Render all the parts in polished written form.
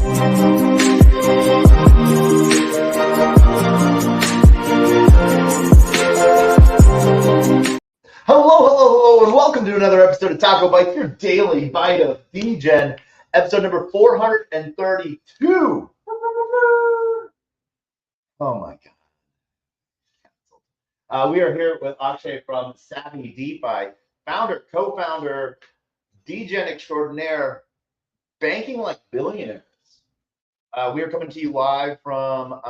Hello, and welcome to another episode of TacoBytes, your daily bite of Degen, episode number 432. Oh my God. We are here with Akshay from Savvy DeFi, founder, co-founder, Degen extraordinaire, banking like billionaires. We are coming to you live from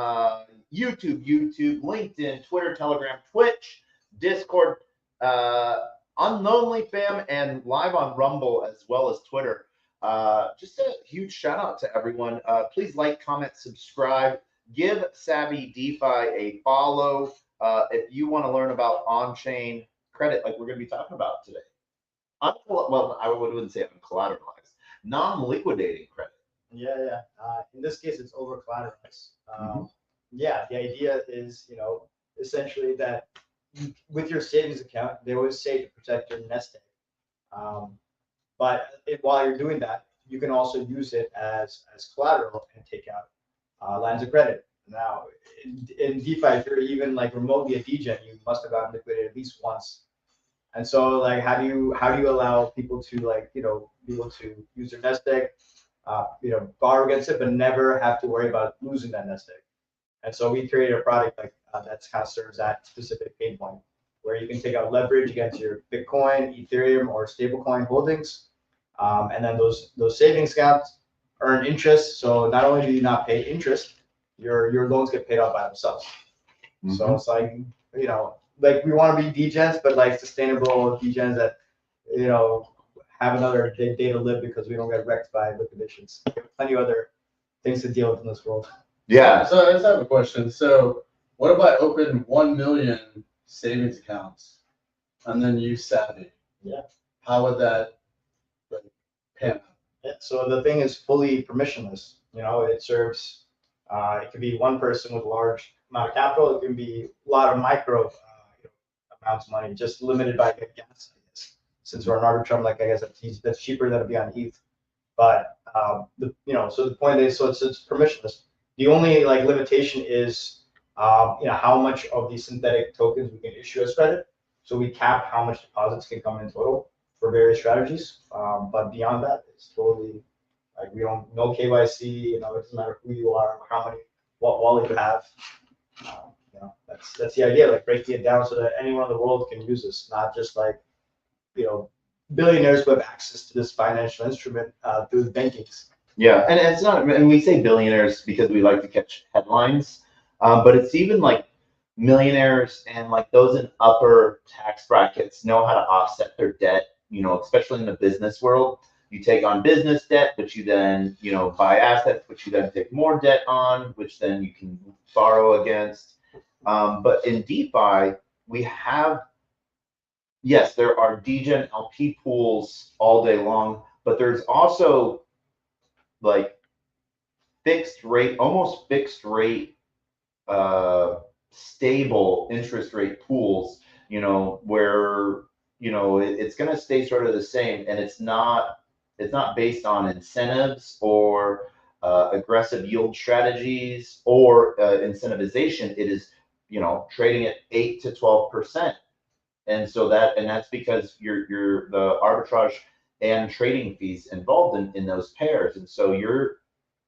YouTube, LinkedIn, Twitter, Telegram, Twitch, Discord, Unlonely Fam, and live on Rumble as well as Twitter. Just a huge shout out to everyone. Please like, comment, subscribe, give Savvy DeFi a follow if you want to learn about on-chain credit like we're going to be talking about today. Well, I wouldn't say uncollateralized, non-liquidating credit. Yeah. In this case, it's over collateralized. Yeah, the idea is, essentially that with your savings account, they always say to protect your nest egg. But while you're doing that, you can also use it as collateral and take out lines of credit. Now, in DeFi, if you're even like remotely a Degen, you must have gotten liquidated at least once. And so, like, how do you allow people to be able to use their nest egg, borrow against it, but never have to worry about losing that nest egg? And so we created a product that kind of serves that specific pain point, where you can take out leverage against your Bitcoin, Ethereum, or stablecoin holdings, and then those savings accounts earn interest. So not only do you not pay interest, your loans get paid off by themselves. So it's like we want to be Degens, but like sustainable Degens that have another day to live because we don't get wrecked by liquidations. We have plenty of other things to deal with in this world. Yeah. So I just have a question. So what if I open 1 million savings accounts and then use Savvy? Yeah. How would that pan out? Yeah. So the thing is fully permissionless. It serves. It can be one person with a large amount of capital. It can be a lot of micro amounts of money, just limited by gas, I guess. Since we're an Arbitrum, I guess that's cheaper than it'd be on ETH. But so the point is, it's permissionless. The only limitation is how much of these synthetic tokens we can issue as credit. So we cap how much deposits can come in total for various strategies. But beyond that, it's totally we don't no KYC. It doesn't matter who you are, what wallet you have. That's the idea. Breaking it down so that anyone in the world can use this, not just billionaires who have access to this financial instrument through the bankings. Yeah, and it's not, and we say billionaires because we like to catch headlines, but it's even like millionaires and those in upper tax brackets know how to offset their debt, especially in the business world. You take on business debt, but you then, buy assets, which you then take more debt on, which then you can borrow against. But in DeFi, we have, yes, there are Degen LP pools all day long, but there's also fixed rate, almost fixed rate, stable interest rate pools, where, it's going to stay sort of the same, and it's not based on incentives or aggressive yield strategies or incentivization. It is, trading at 8 to 12%. And so that's because you're the arbitrage and trading fees involved in those pairs. And so you're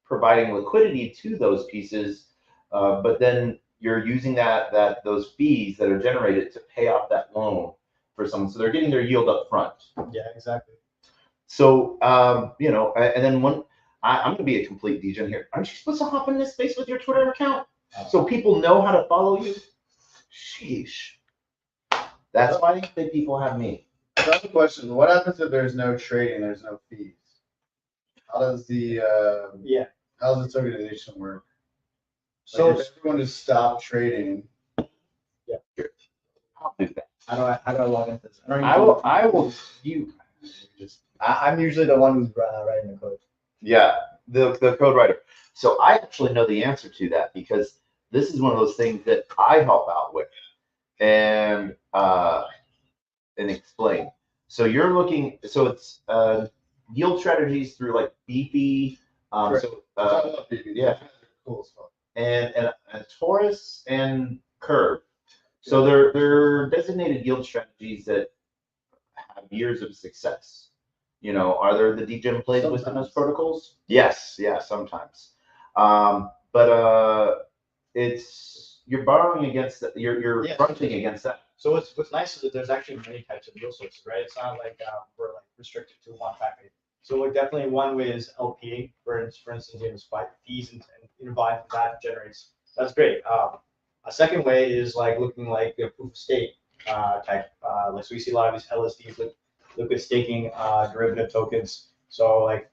providing liquidity to those pieces, but then you're using those fees that are generated to pay off that loan for someone. So they're getting their yield up front. Yeah, exactly. So, and then I'm going to be a complete Degen here. Aren't you supposed to hop in this space with your Twitter account so people know how to follow you? Sheesh. That's why people have me. So I have a question. What happens if there's no trading, there's no fees? How does the tokenization work? So if everyone just stop trading. Yeah. I'll do that. How do I log into this? I'm usually the one who's writing the code. Yeah, the code writer. So I actually know the answer to that because this is one of those things that I help out with and explain. So you're looking, so it's yield strategies through Beefy, Sure. So Yeah, cool as fuck. and Taurus and Curve. So they're designated yield strategies that have years of success. Are there the degen plays within those protocols? Yes, yeah, sometimes. But you're borrowing against you're fronting against that. So what's nice is that there's actually many types of yield sources, right? It's not like we're like restricted to one type. So like definitely one way is LPing, for instance, spot fees and buying that generates. That's great. A second way is like looking like a proof of stake type. Like so we see a lot of these LSDs, liquid staking derivative tokens. So like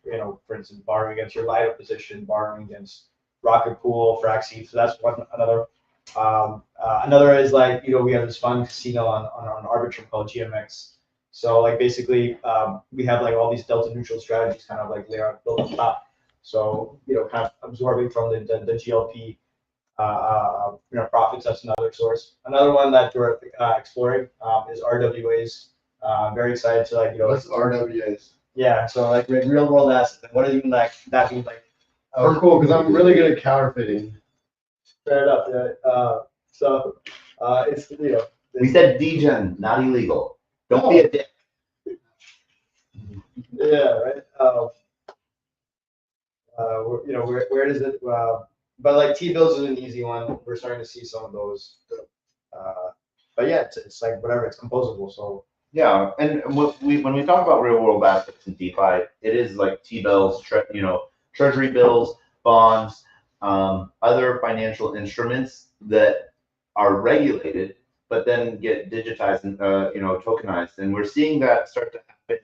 for instance, borrowing against your Lido position, borrowing against Rocket Pool, Fraxi. So that's another. Another is like we have this fun casino on an arbitrum called GM². So like basically we have like all these delta neutral strategies kind of like built on top. So kind of absorbing from the GLP profits. That's another source. Another one that we're exploring is RWAs. Very excited to like What's RWAs? Yeah, so like real world assets. What does even like that mean? Like oh, cool, because I'm really good at counterfeiting. Fair enough. Yeah. So it's we said degen, not illegal. Don't be a dick. Yeah, right. Where does it? But like T-bills is an easy one. We're starting to see some of those. But yeah, it's like whatever. It's composable. So yeah, and when we talk about real world assets in DeFi, it is like T-bills, treasury bills, bonds, other financial instruments that are regulated, but then get digitized and tokenized, and we're seeing that start to happen.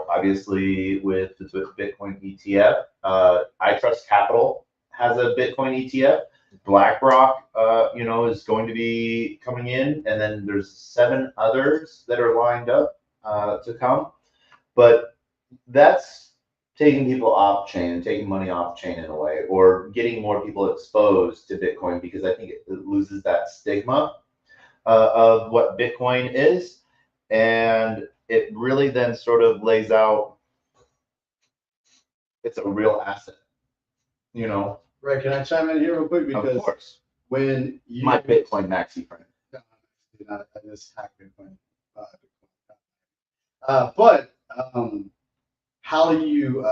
Obviously with the Bitcoin ETF, I Trust Capital has a Bitcoin ETF. BlackRock, is going to be coming in, and then there's 7 others that are lined up to come. But that's taking people off chain and taking money off chain in a way, or getting more people exposed to Bitcoin, because I think it loses that stigma of what Bitcoin is, and it really then sort of lays out it's a real asset, Right, can I chime in here real quick? Because of course. when you My Bitcoin maxi friend. I just hack Bitcoin. But how do you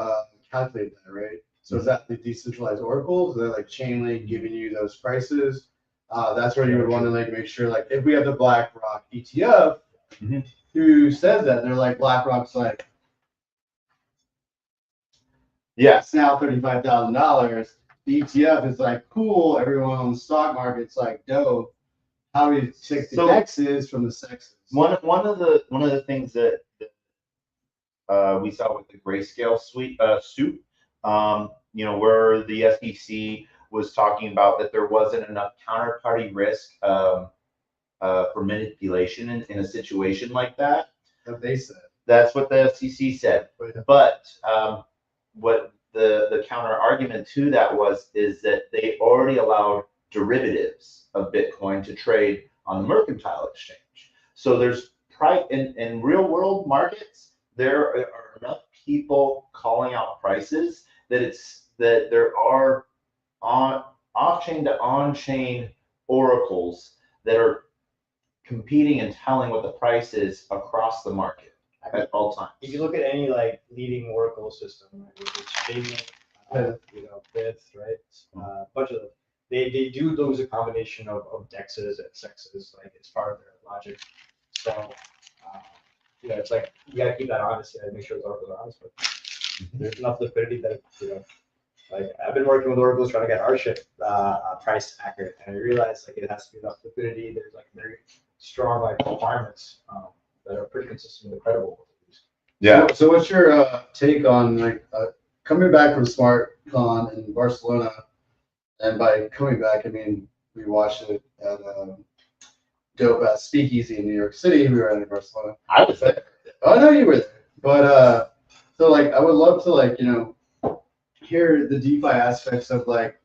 calculate that, right? So is that the decentralized oracles? Is that like Chainlink giving you those prices? That's where you would want to like make sure, like if we have the BlackRock ETF, who says that? They're like, BlackRock's like, yeah, it's now $35,000. The ETF is like, cool. Everyone on the stock market's like, dope. How do you take the X's from the sexes? One of the things that we saw with the Grayscale suit, where the SEC was talking about that there wasn't enough counterparty risk for manipulation in a situation like that. That they said. That's what the SEC said. But what the counter argument to that is that they already allowed derivatives of Bitcoin to trade on the mercantile exchange. So there's in real world markets, there are enough people calling out prices that there are off-chain to on-chain oracles that are competing and telling what the price is across the market at all times. If you look at any like leading oracle system, right, it's Chainlink, Bits, right, a bunch of them. They do lose a combination of dexes and sexes, like it's part of their logic. So it's like you gotta keep that honest and make sure the oracles are honest. But there's enough liquidity that like I've been working with oracles trying to get our shit price accurate, and I realized like it has to be enough liquidity. There's like very strong like requirements that are pretty consistent and credible. Yeah. So what's your take on like coming back from SmartCon in Barcelona? And by coming back, I mean we watched it at dope ass speakeasy in New York City. We were in Barcelona. I was there. Oh no, you were there. But so like I would love to like hear the DeFi aspects of like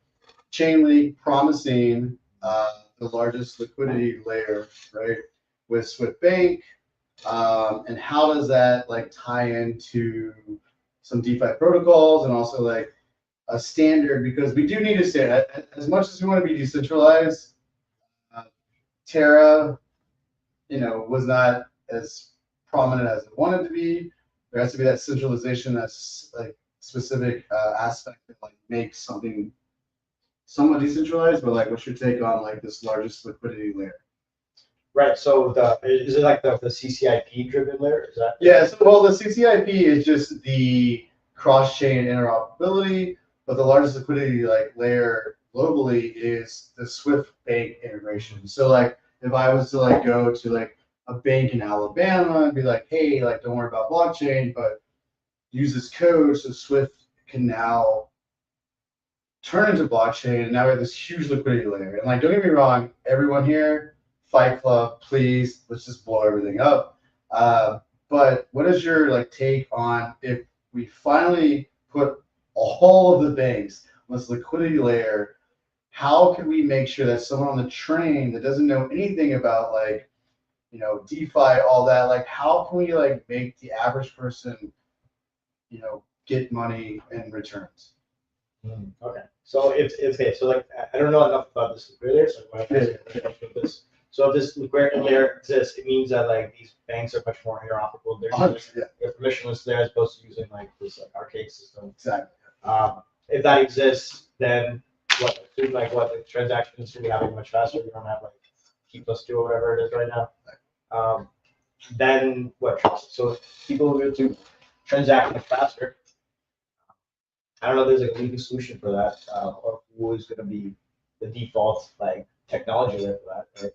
Chainlink promising the largest liquidity layer, right, with Swift Bank, and how does that like tie into some DeFi protocols, and also like a standard, because we do need to say as much as we want to be decentralized, Terra, was not as prominent as it wanted to be. There has to be that centralization, that's like specific aspect that like makes something somewhat decentralized. But like, what's your take on like this largest liquidity layer? Right. So is it like the CCIP driven layer? Is that? Yeah. So, well, the CCIP is just the cross-chain interoperability, but the largest liquidity like layer globally is the Swift bank integration. So like, if I was to like go to like a bank in Alabama and be like, hey, like don't worry about blockchain, but use this code, so Swift can now turn into blockchain, and now we have this huge liquidity layer. And like, don't get me wrong, everyone here, Fight Club, please, let's just blow everything up. But what is your like take on if we finally put all of the banks on this liquidity layer? How can we make sure that someone on the train that doesn't know anything about like, DeFi, all that, like how can we like make the average person, get money in returns? Okay. So so like I don't know enough about this liquidity layer, so I'm going to this. So if this liquidity layer exists, it means that like these banks are much more interoperable. They're permissionless there as opposed to using like this like archaic system. Exactly. If that exists, then what the transactions should be happening much faster. You don't have like T+2 or whatever it is right now. Then what? So people will be able to transact much faster. I don't know if there's like a legal solution for that, or who is going to be the default like technology there for that. Right?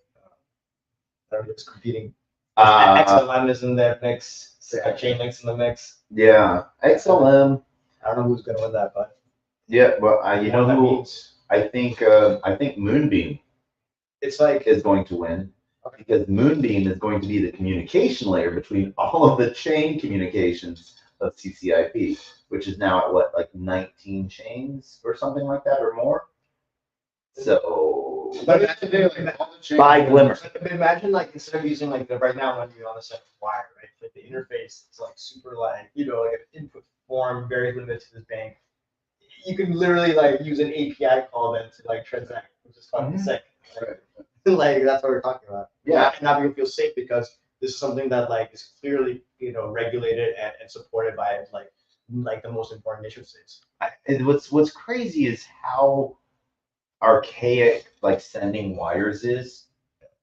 I don't know if it's competing. XLM is in the mix. Chainlink's in the mix. Yeah, XLM. I don't know who's going to win that, but yeah. Well, you know who? Means. I think Moonbeam. It's like is going to win. Because Moonbeam is going to be the communication layer between all of the chain communications of CCIP, which is now at what, like 19 chains or something like that or more. So by Glimmer. Imagine like instead of using like right now when you're on a set wire, right? Like the interface is like super like like an input form very limited to this bank. You can literally like use an API call then to like transact, which is fucking sick. Right? Like that's what we're talking about. Yeah. And now people feel safe because this is something that like is clearly regulated and supported by like the most important nation states. What's crazy is how archaic like sending wires is,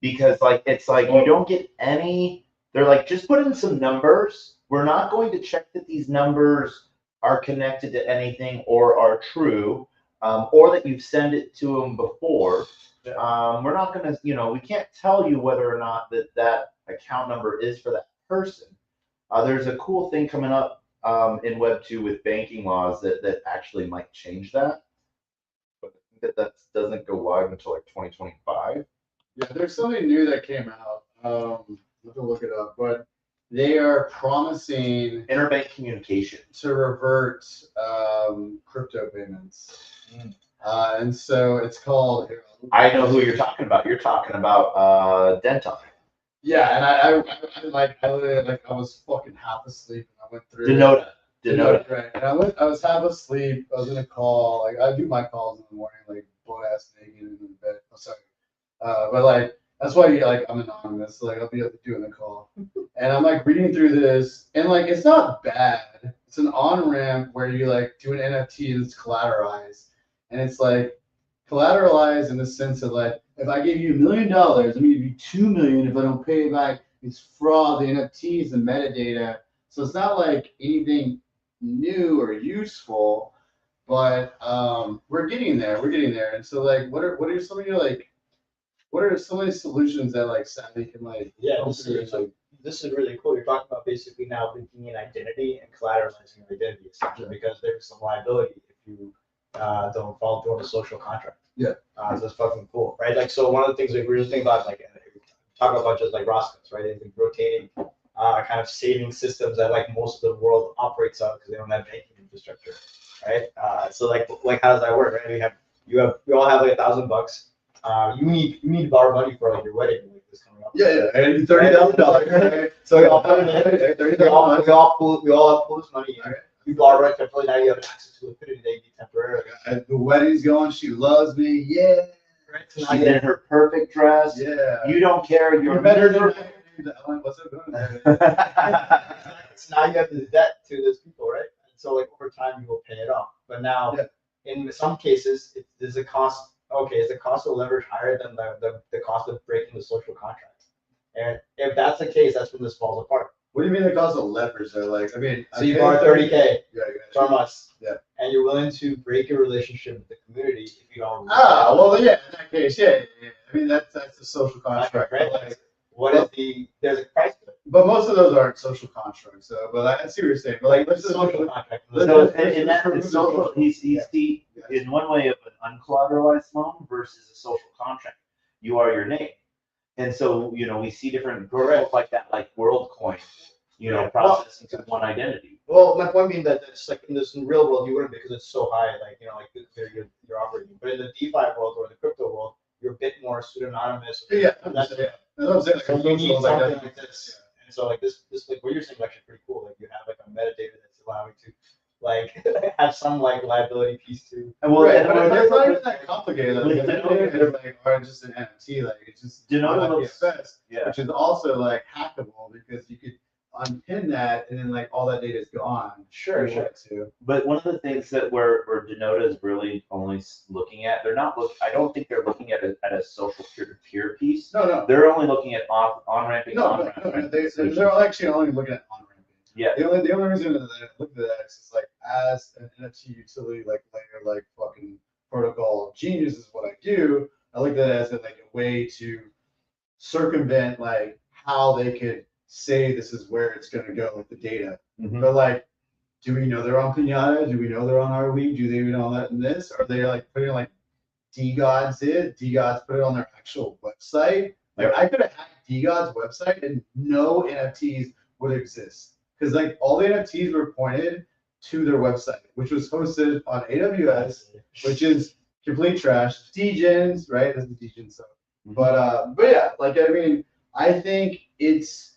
because like it's like you don't get any. They're like, just put in some numbers. We're not going to check that these numbers are connected to anything or are true, or that you've sent it to them before. We're not going to, we can't tell you whether or not that account number is for that person. There's a cool thing coming up in Web 2 with banking laws that actually might change that. But I think that doesn't go live until like 2025. Yeah, there's something new that came out. I have to look it up, but they are promising interbank communication to revert crypto payments. And so it's called. I know who you're talking about. You're talking about Denton. Yeah, and I was fucking half asleep and I went through Denota. Right. And I was half asleep. I was in a call. Like I do my calls in the morning, like butt ass naked in bed. Oh, sorry. But like that's why I'm anonymous. So, like I'll be doing the call, and I'm like reading through this, and like it's not bad. It's an on ramp where you like do an NFT and it's collateralized, and it's like collateralized in the sense of like if I give you $1 million, I'm gonna give you $2 million if I don't pay it back. It's fraud. The NFTs and metadata, so it's not like anything new or useful, but we're getting there. And so like, what are some of your like? What are some of the solutions that like Savvy can like? Yeah, this is really cool. You're talking about basically now linking in identity and collateralizing your identity, essentially, because there's some liability if you don't follow through on a social contract. Yeah. So that's fucking cool, right? Like, so one of the things that we really think about, like, talk about just like Roscoe's, right? They've been rotating kind of saving systems that like most of the world operates on because they don't have banking infrastructure, right? So like how does that work, right? We all have like $1,000. You need to borrow money for like your wedding, like this coming up. Yeah, and $30,000. So we all have pool this money. You borrow it temporarily. Now you have access to liquidity that you temporarily. The wedding's going. She loves me. Yeah. Right? She's in her perfect dress. Yeah. You don't care. You You're better miserable. than what's up? So now you have this debt to those people, right? And so like over time you will pay it off. But now in some cases, there's a cost. Okay, is the cost of leverage higher than the cost of breaking the social contract? And if that's the case, that's when this falls apart. What do you mean the cost of leverage though? Like, I mean, So you borrow 30K from us, and you're willing to break your relationship with the community if you don't. Well, yeah, in that case, yeah. I mean, that's the social contract, right? Like, what is there's a price to it. but most of those aren't social contracts, though. But I see what you're saying. But like, let's just social contract. So in that social, he's in one way of an uncollateralized loan versus a social contract. You are your name. And so, you know, we see different protocols like that, like WorldCoin, you know, processing to one identity. Well, my point being that it's like in this real world, you wouldn't because it's so high, like, you know, like you're operating. But in the DeFi world or the crypto world, you're a bit more pseudonymous. Yeah, that's what I'm saying. Like, so you need like something like this. And so like this like what you're saying is actually pretty cool. Like you have like a metadata that's allowing to like have some like liability piece too. And well, right, but it's not even that complicated. Like, like are just an NFT, like it's just DFS, which is also like hackable because you could unpin that and then like all that data is gone. Sure. But one of the things that where Denoda is really only looking at, they're not looking. I don't think they're looking at a social peer-to-peer piece. No. They're only looking at on-ramping. No. They're actually only looking at on-ramping. Yeah. The only reason that I looked at that is like as an NFT utility like layer like fucking protocol genius is what I do. I looked at it as like a way to circumvent like how they could say this is where it's gonna go with the data. But like, do we know they're on Pinata? Do we know they're on our week? Do they know that in this? Are they like putting like DGOD's DGOD's put it on their actual website? Like I could have hacked DGOD's website and no NFTs would exist. Because like all the NFTs were pointed to their website, which was hosted on AWS, which is complete trash. Degens, right? This is Degen stuff. But yeah, like I mean, I think it's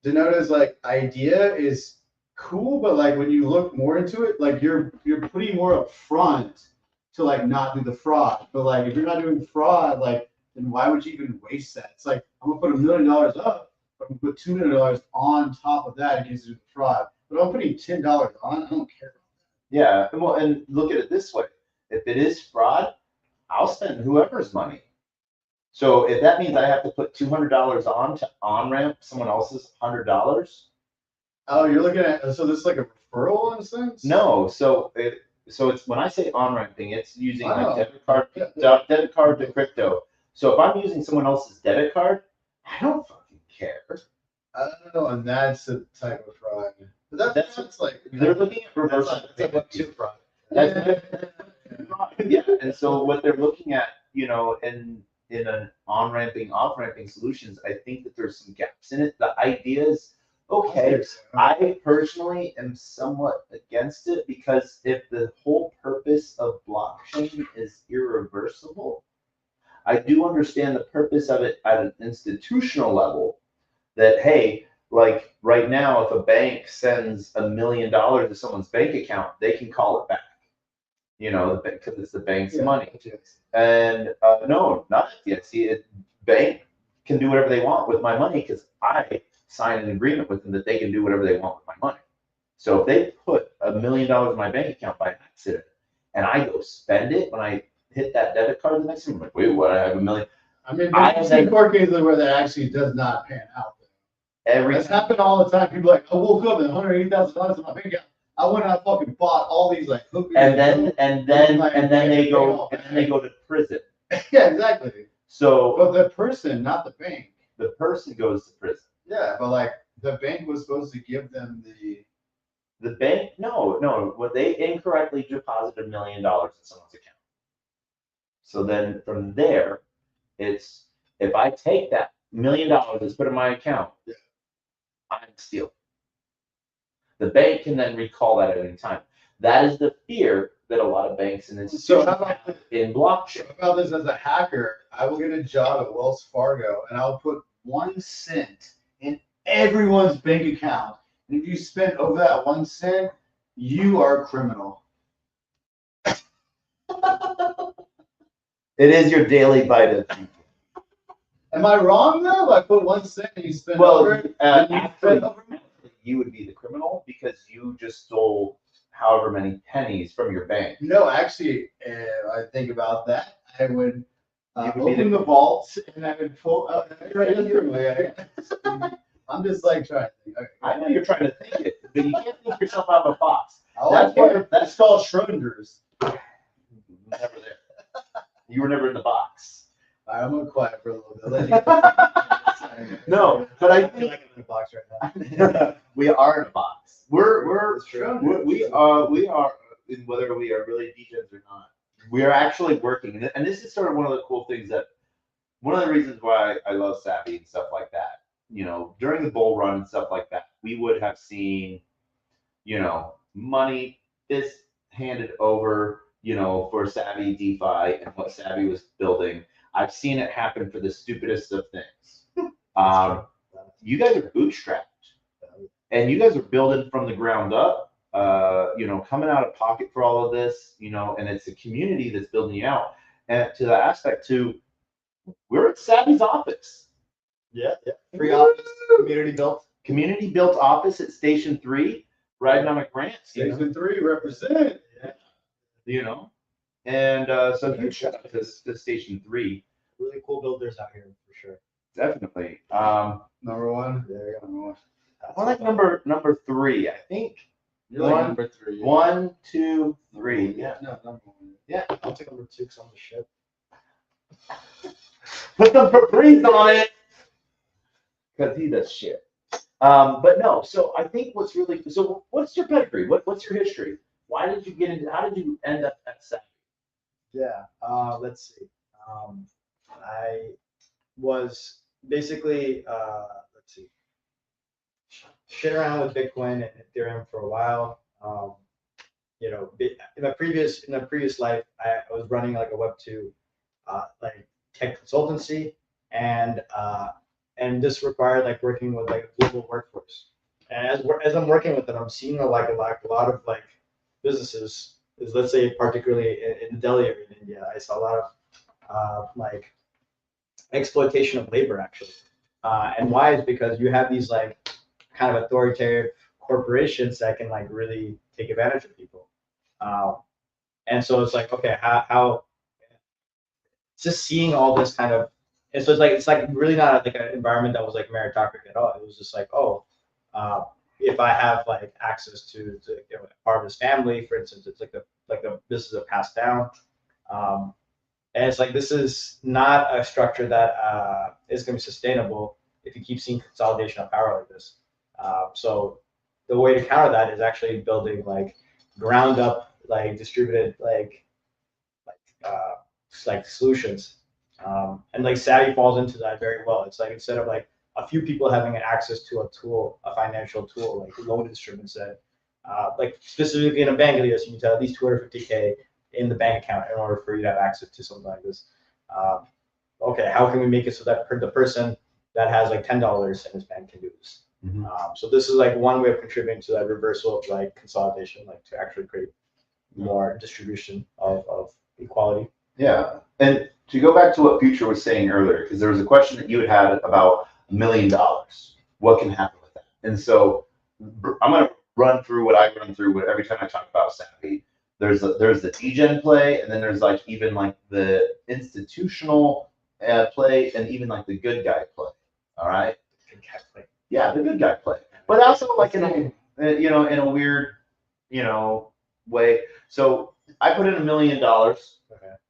Denoda's like idea is cool, but like when you look more into it, like you're putting more upfront to like not do the fraud. But like if you're not doing fraud, like then why would you even waste that? It's like I'm gonna put $1 million up. I'm gonna put $2 million on top of that in case you do the fraud. But if I'm putting $10 on, I don't care. Yeah, well, and look at it this way: if it is fraud, I'll spend whoever's money. So if that means I have to put $200 on to on-ramp someone else's $100. Oh, you're looking at so this is like a referral in a sense? No, so it's when I say on-ramping, it's using like debit card to crypto. So if I'm using someone else's debit card, I don't fucking care. Oh, and that's the type of fraud. That's like they're looking at reverse fraud. Yeah, and so what they're looking at, you know, in an on-ramping, off-ramping solutions, I think that there's some gaps in it. The idea is okay. I personally am somewhat against it because if the whole purpose of blockchain is irreversible, I do understand the purpose of it at an institutional level. That hey, like right now, if a bank sends $1 million to someone's bank account, they can call it back. You know, because it's the bank's money. And no, not FDIC. Bank can do whatever they want with my money because I signed an agreement with them that they can do whatever they want with my money. So if they put $1 million in my bank account by accident and I go spend it when I hit that debit card the next time, I'm like, wait, what? I have $1 million. I mean, I've seen court cases where that actually does not pan out. It's happened all the time. People are like, I woke up and $180,000 in my bank account. I went and I fucking bought all these like hookers. And then they go to prison. Yeah, exactly. So, but the person, not the bank. The person goes to prison. Yeah, but like the bank was supposed to give them the bank. No. Well, they incorrectly deposited $1 million in someone's account. So then from there, it's if I take that $1 million that's put in my account, I'm stealing. The bank can then recall that at any time. That is the fear that a lot of banks and institutions have in blockchain. How about this as a hacker? I will get a job at Wells Fargo and I'll put 1 cent in everyone's bank account. And if you spend over that 1 cent, you are a criminal. It is your daily bite of Degen. Am I wrong though? I put 1 cent and you spent Well, over it. And you actually, spent over it? you would be the criminal because you just stole however many pennies from your bank. No, actually, I think about that. I would, You would be open the- the vault and I would pull out. I'm just like trying to think. Okay. I know you're trying to think it, but you can't think yourself out of a box. That's what that's called Schrodinger's. Never there. You were never in the box. All right, I'm gonna quiet for a little bit. No, but I I feel think like I'm in a box right now. we are in a box. We're That's true. we are whether we are really Degens or not. We are actually working, and this is sort of one of the cool things that one of the reasons why I love Savvy and stuff like that. You know, during the bull run and stuff like that, we would have seen, you know, money is handed over, you know, for Savvy DeFi and what Savvy was building. I've seen it happen for the stupidest of things. You guys are bootstrapped, and you guys are building from the ground up. You know, coming out of pocket for all of this, you know, and it's a community that's building you out. And to the aspect too, we're at Savvy's office. Yeah. Free office, community built. Office at Station 3, riding on a grant. Station 3 represent. Yeah. You know, and so huge shout out to Station 3. Really cool builders out here for sure. Definitely. Number 1. There you go. Number 1. I like number 3. I think You're like One- number 3. Yeah. 1, 2, 3. Yeah. No, number 1. Yeah. I'll take number 2 because I'm the ship. Put some Febreze on it. Because he does shit. But no, so I think what's really, so what's your pedigree? What's your history? Why did you get into, how did you end up at Savvy? Yeah. Let's see. I was basically let's see, shit around with Bitcoin and Ethereum for a while. You know, in the previous life, I was running like a Web2 like tech consultancy, and this required like working with like a global workforce. And as I'm working with it, I'm seeing a lot of like businesses. Is let's say particularly in the Delhi area in India, I saw a lot of like exploitation of labor actually. And why is because you have these like kind of authoritarian corporations that can like really take advantage of people. And so it's like, okay, how just seeing all this kind of, and so it's like really not like an environment that was like meritocratic at all. It was just like, oh, if I have like access to you know, part of his family, for instance, it's like the business is passed down. And it's like, this is not a structure that is going to be sustainable if you keep seeing consolidation of power like this. So the way to counter that is actually building like ground up, like distributed, like solutions. And like Savvy falls into that very well. It's like, instead of like a few people having access to a tool, a financial tool, like loan instruments that, like specifically in a bank, you need to have at least 250K in the bank account in order for you to have access to something like this. Okay, how can we make it so that the person that has like $10 in his bank can do this? Mm-hmm. So this is like one way of contributing to that reversal of like consolidation, like to actually create more distribution of equality. Yeah. And to go back to what Future was saying earlier, because there was a question that you had about $1 million. What can happen with that? And so I'm going to run through what I run through every time I talk about Savvy. There's the Degen play, and then there's like even like the institutional play, and even like the good guy play. All right. Good guy play. Yeah, the good guy play, but also like in a you know, in a weird, you know, way. So I put in $1 million. Okay.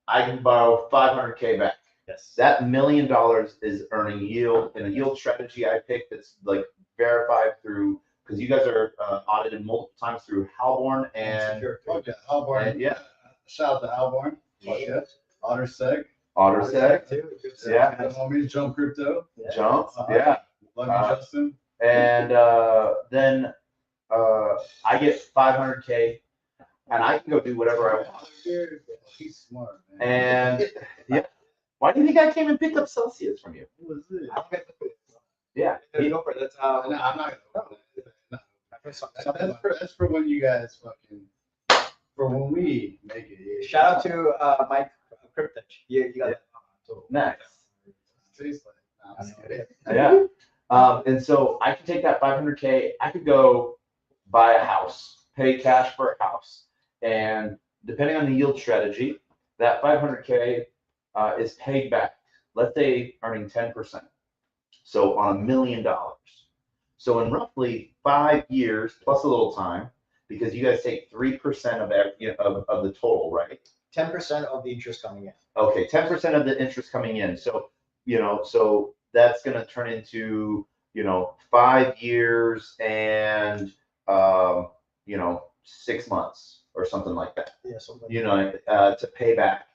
I can borrow 500K back. Yes. That $1 million is earning yield, and a yield strategy I picked that's like verified through, because you guys are audited multiple times through Halborn and Okay, Halborn. and, yeah, Shout out to Halborn. Okay. OtterSeg. OtterSeg, too. Yeah. Homies, Jump Crypto. Jump, Uh-huh. yeah, Love you, Justin. and then I get 500K, and I can go do whatever I want. He's smart, man. And yeah, why do you think I came and picked up Celsius from you? What was it? I don't get the Yeah, go for it. That's how. No, I'm not gonna. Something That's for when you guys fucking. For when we make it. Shout out to Mike Cryptich. You got that. Nice. Tastes like. No, I'm just kidding. Yeah. And so I could take that 500K, I could go buy a house, pay cash for a house. And depending on the yield strategy, that 500K is paid back, let's say earning 10%. So on $1 million. So in roughly 5 years, plus a little time, because you guys take 3% of the total, right? 10% of the interest coming in. Okay, 10% of the interest coming in. So, so that's going to turn into, 5 years and, 6 months or something like that, Yeah, something. to pay back.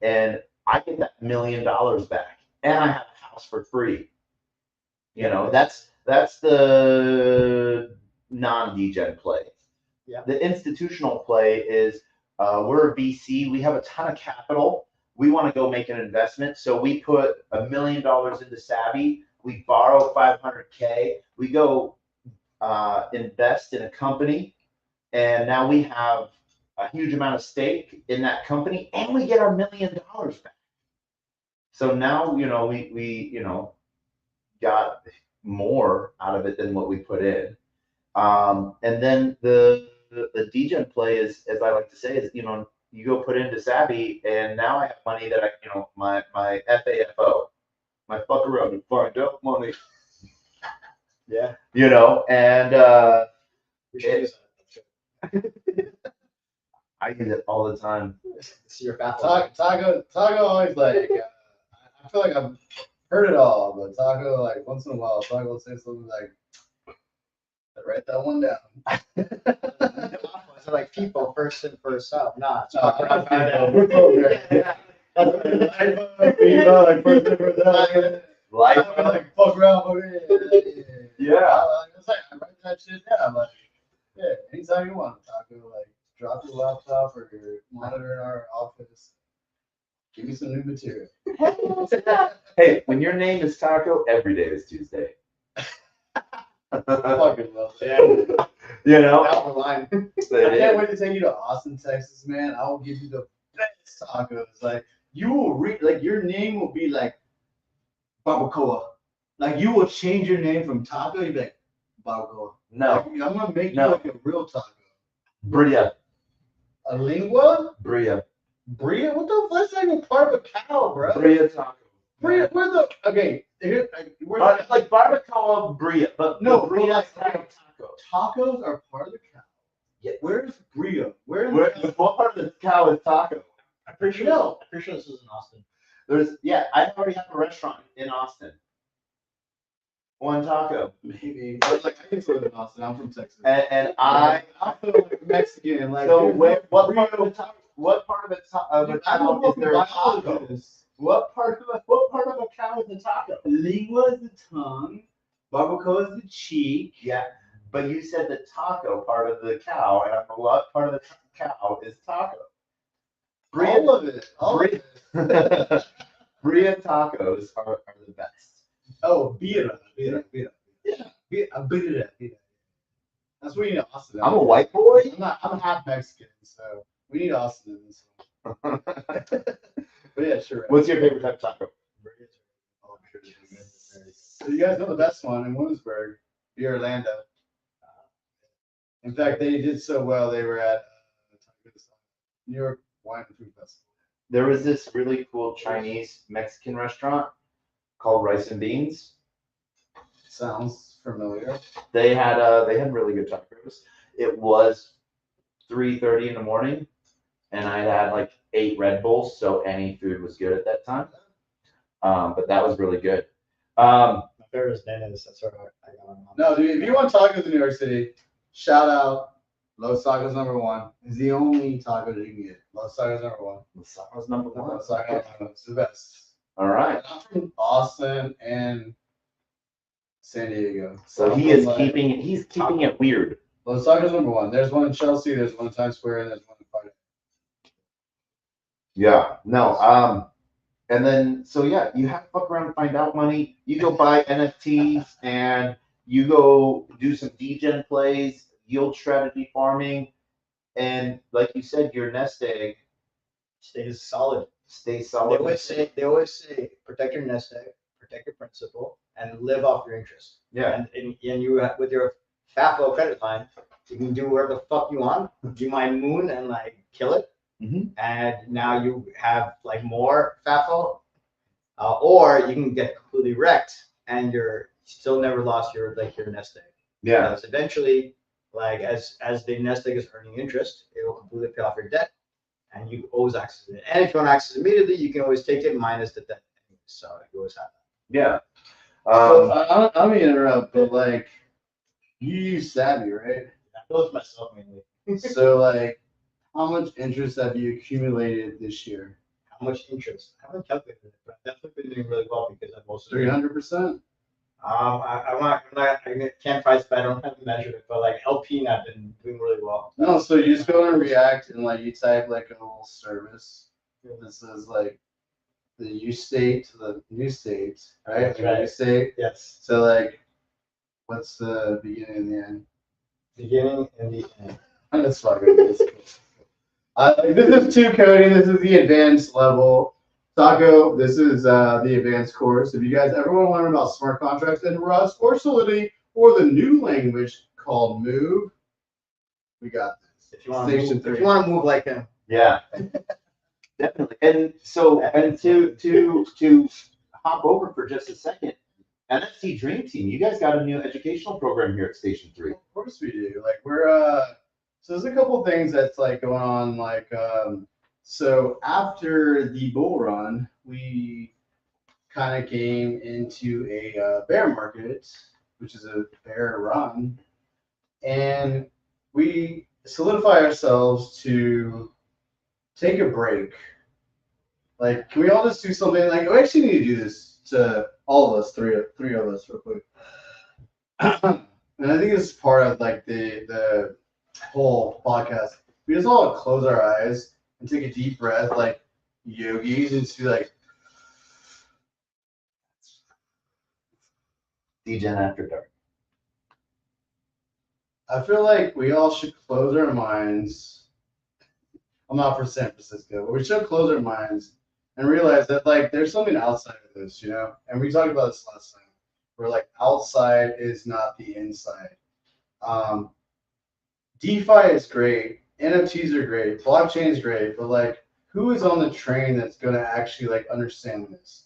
And I get that $1 million back and I have a house for free. That's the non-degen play. Yeah. The institutional play is we're a VC. We have a ton of capital. We want to go make an investment. So we put $1 million into Savvy. We borrow 500K. We go invest in a company. And now we have a huge amount of stake in that company and we get our $1 million back. So now, we got more out of it than what we put in. And then the degen play is, as I like to say, is, you go put into Savvy and now I have money that my FAFO, my fuck around and find out money. Yeah. And We should use that. I use it all the time. See your fat. Taco always like, I feel like I've heard it all, but Taco, like, once in a while, Taco will say something like, write that one down. So like people first in, first out. Nah, it's No, fuck around, find out. we're programmed. Yeah. Like, first in, first out. Life. Like, fuck around, fuck in. Yeah. I write that shit down. Like, yeah, anytime you want, Taco, like, drop your laptop or your monitor in our office. Give me some new material. Hey, when your name is Taco, every day is Tuesday. Fucking love it. Yeah. Down the line. I can't wait to take you to Austin, Texas, man. I will give you the best tacos. Like, you will like, your name will be like Barbacoa. Like, you will change your name from Taco, you'll be like Barbacoa. No. Like, I'm gonna make No. you like a real taco. Bria. A lingua? Bria. Bria? What the fuck? That's not even part of a cow, bro. Bria taco. Bria, where the, okay, here, where It's like barbacoa Bria, but No, Bria like, is like a taco. tacos are part of the cow. Yeah. Where's Bria? What part of the cow is taco? I'm pretty sure. No. I'm pretty sure this is in Austin. I already have a restaurant in Austin. One taco. Maybe. But, like, I can live in Austin. I'm from Texas. And I feel like Mexican. Like, so dude, what part of a cow is there a taco? What part of a cow is a taco? Lingua is the tongue. Barbacoa is the cheek. Yeah, but you said the taco part of the cow, and I don't know what part of the cow is taco. All of it. Bria tacos are the best. Oh, bira. Yeah. Bira. That's what we need Austin. I'm a white boy. I'm half Mexican, so we need Austin in this one. But yeah, sure. What's your favorite type of taco? So you guys know the best one in Williamsburg, the Orlando. In fact, they did so well. They were at New York Wine and Food Festival. There was this really cool Chinese Mexican restaurant called Rice and Beans. Sounds familiar. They had really good tacos. It was 3:30 in the morning, and I had like 8 Red Bulls, so any food was good at that time. But that was really good. My favorite is Dennis. That's where I got my mom. No, dude, if you want tacos in New York City, shout out Los Tacos #1. It's the only tacos you can get. Los Tacos #1. That was number one. Los Tacos #1. It's the best. All right. I'm from Austin and San Diego. So I'm he is from, keeping it weird. Los Tacos #1. There's one in Chelsea, there's one in Times Square, and there's one in Friday. Yeah. No. And then so yeah, you have to fuck around and find out money. You go buy NFTs and you go do some degen plays, yield strategy farming, and like you said, your nest egg stays solid. Stay They solid. always say, protect your nest egg, protect your principal, and live off your interest. Yeah. And you with your FAFO credit line, you can do whatever the fuck you want. You might moon and like kill it, and now you have like more FAFO, or you can get completely wrecked and you're still never lost your nest egg. Yeah. Because eventually, like as the nest egg is earning interest, it will completely pay off your debt, and you always access it. And if you want to access it immediately, you can always take it minus the debt. So you always have that. Yeah. So I'm gonna interrupt, but like, you use Savvy, right? I built myself mainly. So like, how much interest have you accumulated this year? How much interest? I haven't calculated it, but I've definitely been doing really well because I've also 300%. I can't price, but I don't have to measure it. But like LP, I've been doing really well. No, so you just go on React and like you type like a little service. This is like the use state to the new state, right? That's right. New state. Yes. So like, what's the beginning and the end? Beginning and the end. That's fucking this is 2 coding. This is the advanced level. Taco, this is the advanced course. If you guys ever want to learn about smart contracts in Rust or Solidity or the new language called Move, we got this. If you want to move like him. Yeah. Definitely. And so, and to hop over for just a second, NFC Dream Team, you guys got a new educational program here at Station 3. Of course we do. Like we're so there's a couple things that's like going on. Like so after the bull run, we kind of came into a bear market, which is a bear run, and we solidify ourselves to take a break. Like, can we all just do something? Like, we actually need to do this to all of us, three of us, real quick. And I think this is part of like the whole podcast. We just all close our eyes and take a deep breath, like yogis, and just be like, Degen After Dark. I feel like we all should close our minds. I'm not for San Francisco, but we should close our minds and realize that like there's something outside of this, you know? And we talked about this last time, where like outside is not the inside. DeFi is great, NFTs are great, blockchain is great, but like who is on the train that's gonna actually like understand this?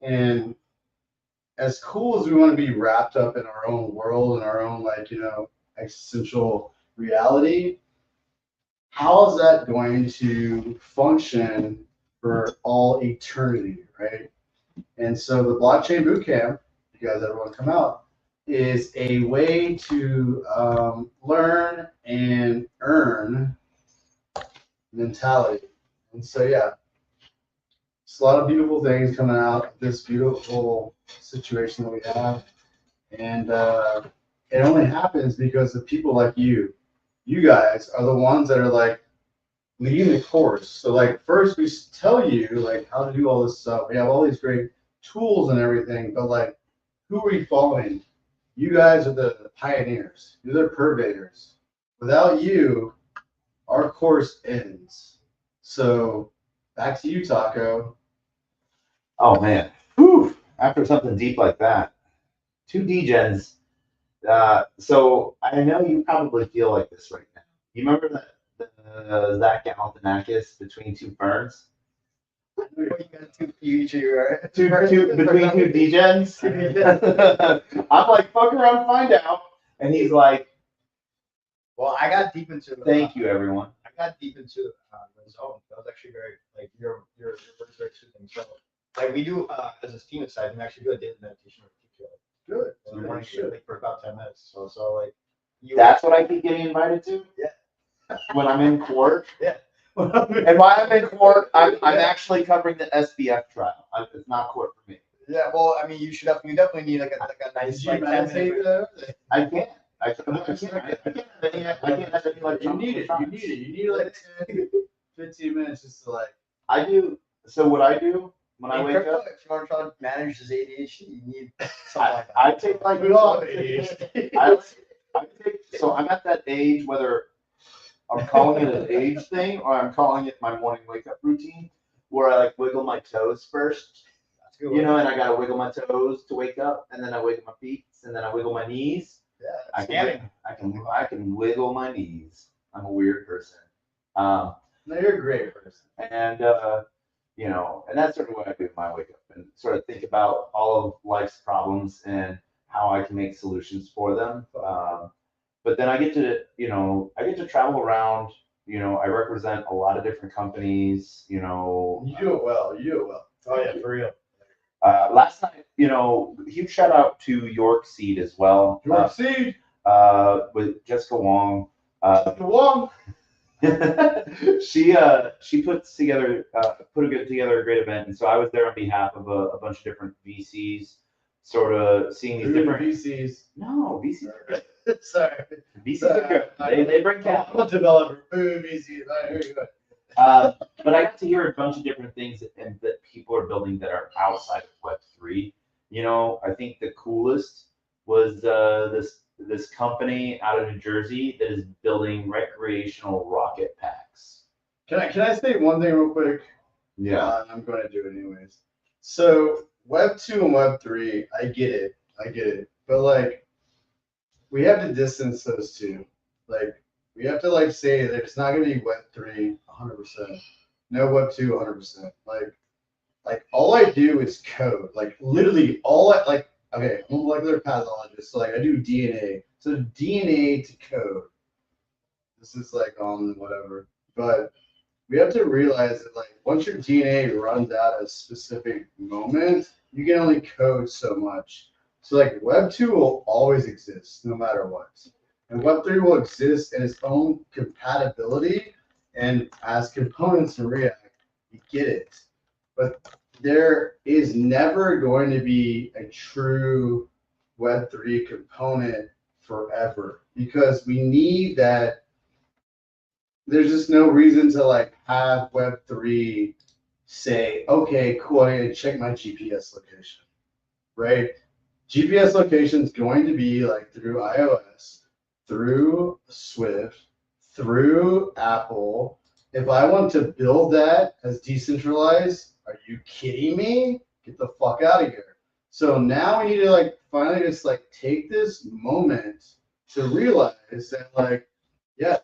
And as cool as we want to be wrapped up in our own world and our own like, you know, existential reality, how is that going to function for all eternity, right? And so the blockchain bootcamp, if you guys ever want to come out, is a way to learn and earn mentality. And so yeah, it's a lot of beautiful things coming out of this beautiful situation that we have, and it only happens because of people like you. You guys are the ones that are like leading the course. So like first we tell you like how to do all this stuff. We have all these great tools and everything, but like who are you following? You guys are the pioneers. You're the purveyors. Without you, our course ends. So back to you, Taco. Oh man. Whew. After something deep like that. 2 Degens. So I know you probably feel like this right now. You remember that Zach Galifianakis between 2 ferns? You got 2 future. Between 2 Degens? I'm like, fuck around, find out. And he's like, well, I got deep into it. Thank you, everyone. I got deep into the zone. That was actually very like your words very soothing. So like we do as a team aside, we actually do a daily meditation with TPL. Good. In the morning, like for about 10 minutes. So like you. That's what I keep getting invited to? Yeah. When I'm in court? Yeah. And while I'm in court, I'm actually covering the SBF trial. It's not court for me. Yeah, well, I mean, you definitely need like a nice like 10-minute. I can't. I can't have any like. You need it. You need like 10, 15 minutes just to like. I do. So what I do when I wake up. If you want to try to manage this ADHD, you need something like that. I take like. We all have ADHD. So I'm at that age whether I'm calling it an age thing, or I'm calling it my morning wake up routine, where I like wiggle my toes first. That's a good You one. know, and I gotta wiggle my toes to wake up, and then I wiggle my feet, and then I wiggle my knees. Yeah, I can wiggle my knees. I'm a weird person. No, you're a great person. And you know, and that's sort of what I do in my wake up and sort of think about all of life's problems and how I can make solutions for them. But then I get to, you know, I get to travel around. You know, I represent a lot of different companies. You know, You do it well. You do it well. Oh yeah, for real. last night, you know, huge shout out to York Seed as well. York Seed. With Jessica Wong. The Wong. She puts together together a great event, and so I was there on behalf of a bunch of different VCs, sort of seeing these different VCs. No, VCs are good. Sorry. VCs are good. They bring capital. I'm a developer. Food VCs. All right, here you go. But I got to hear a bunch of different things that people are building that are outside of Web3. You know, I think the coolest was this company out of New Jersey that is building recreational rocket packs. Can I say one thing real quick? Yeah. I'm going to do it anyways. So Web 2 and Web 3, I get it. But like, we have to distance those two. Like, we have to like say that it's not going to be Web 3 100%. No Web 2 100%. Like all I do is code. Like literally all I like. Okay, I'm a molecular pathologist, so like I do DNA. So DNA to code. This is like whatever. But we have to realize that like once your DNA runs out at a specific moment, you can only code so much. So like Web 2 will always exist no matter what. And Web 3 will exist in its own compatibility. And as components in React, you get it. But there is never going to be a true Web3 component forever because we need that. There's just no reason to like have Web3 say, okay, cool, I need to check my GPS location, right? GPS location is going to be like through iOS, through Swift, through Apple. If I want to build that as decentralized, are you kidding me? Get the fuck out of here. So now we need to like finally just like take this moment to realize that like, yes,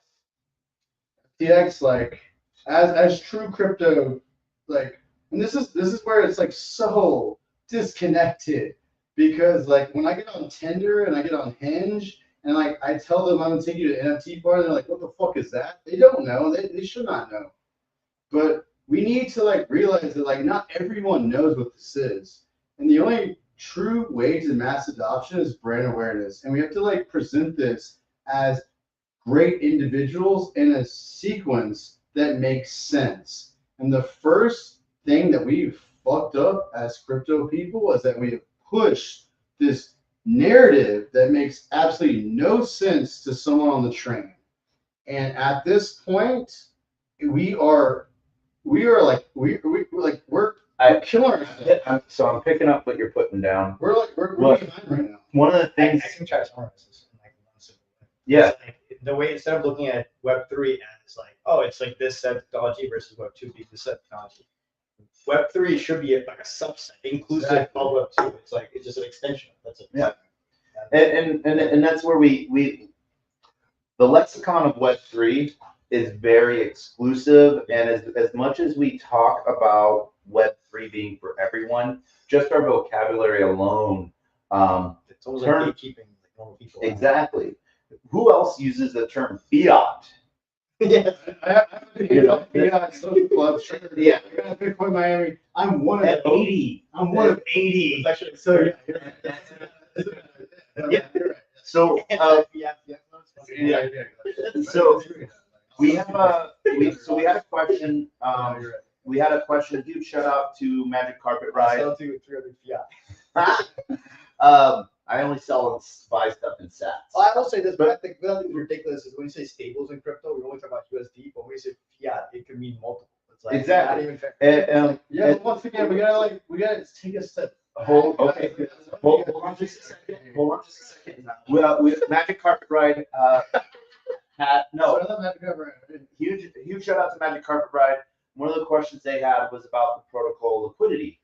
FTX like as true crypto, like, and this is where it's like so disconnected because like when I get on Tinder and I get on Hinge and like I tell them I'm gonna take you to NFT party, they're like, what the fuck is that? They don't know. They should not know. But we need to like realize that like not everyone knows what this is. And the only true way to mass adoption is brand awareness. And we have to like present this as great individuals in a sequence that makes sense. And the first thing that we've fucked up as crypto people is that we have pushed this narrative that makes absolutely no sense to someone on the train. And at this point, we're killing ourselves. So I'm picking up what you're putting down. We're Look, behind right now. One of the things, I can try to summarize this in like one simple way. yeah, It's like, the way instead of looking at Web3 as like, oh, it's like this set of technology versus Web2 being this set of technology. Web3 should be like a subset, inclusive of Web2. It's like it's just an extension. That's it. Yeah. And that's where we the lexicon of Web3 is very exclusive, and as much as we talk about Web3 being for everyone, just our vocabulary alone, It's almost like gatekeeping like normal people. exactly. Who else uses the term fiat? Yeah. Yeah, social club. Yeah. I got Bitcoin Miami. I'm one of At them. 80. I'm one of 80. It's actually So yeah, you're right. Yeah. You're right. So yeah. Yeah. So we have we had a question. You're right. We had a question. Huge shout out to Magic Carpet I Ride. sell to 300 fiat. I only sell and buy stuff in sats. Well, I will say this, but I think the ridiculous is when you say stables in crypto, we only talk about USD, but when we say fiat, it can mean multiple. It's like Exactly. not even fair. Yeah, but once again, we gotta take a step. Hold on just a second. Well, with Magic Carpet Ride, No, So I love Magic Carpet Ride. huge shout out to Magic Carpet Ride. One of the questions they had was about the protocol liquidity,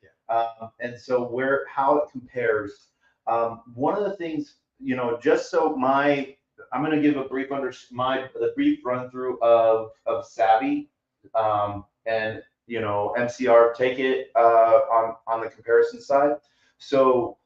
and so how it compares. One of the things, just so I'm going to give a brief the brief run through of Savvy, and MCR take it on the comparison side. So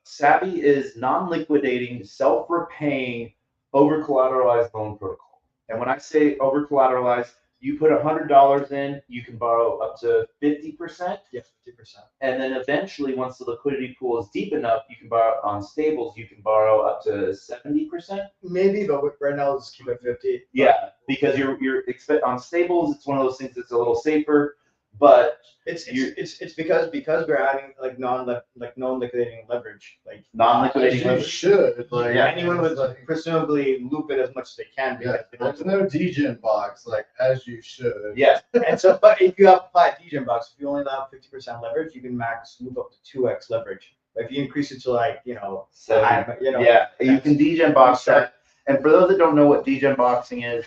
Savvy is non-liquidating, self-repaying, over-collateralized loan protocol. And when I say over-collateralized, you put $100 in, you can borrow up to 50%. Yeah, 50%. And then eventually, once the liquidity pool is deep enough, you can borrow on stables, you can borrow up to 70%. Maybe, but right now let's keep it 50. Yeah, because you're on stables, it's one of those things that's a little safer, but it's because we're adding like non-liquidating leverage, like non-liquidating You leverage. should, like, Yeah. anyone would presumably loop it as much as they can. yeah, Because there's no Degen box, like, as you should. Yeah, and so, but if you apply a Degen box, if you only allow 50% leverage, you can max loop up to 2x leverage. But if you increase it to like, yeah, you can Degen box that. And for those that don't know what Degen boxing is